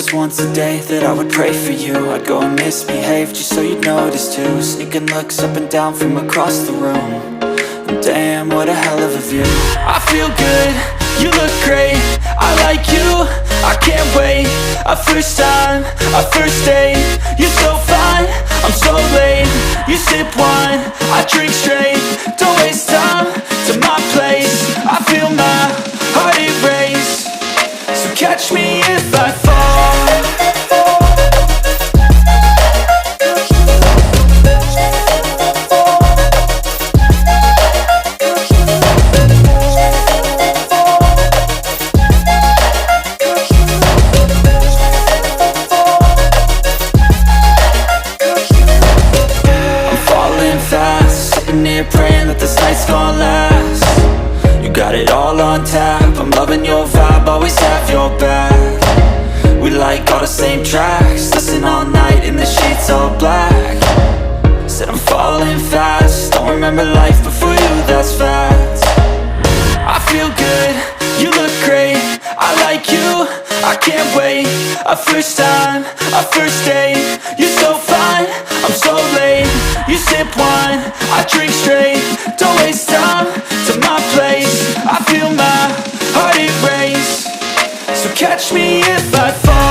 was once a day that I would pray for you. I'd go and misbehave just so you'd notice too. Sneaking looks up and down from across the room. And damn, what a hell of a view. I feel good, you look great, I like you, I can't wait. A first time, a first date, you're so fine, I'm so late. You sip wine, I drink straight, don't waste time to my place. I feel my heart erase, so catch me if I fall. Praying that this night's gonna last. You got it all on tap, I'm loving your vibe, always have your back. We like all the same tracks, listen all night in the sheets all black. Said I'm falling fast, don't remember life before you, that's fact. I feel good, you look great, I like you, I can't wait. A first time, a first date, you're so fine, I'm so late. You sip wine, I drink straight, don't waste time to my place. I feel my heart erase, so catch me if I fall.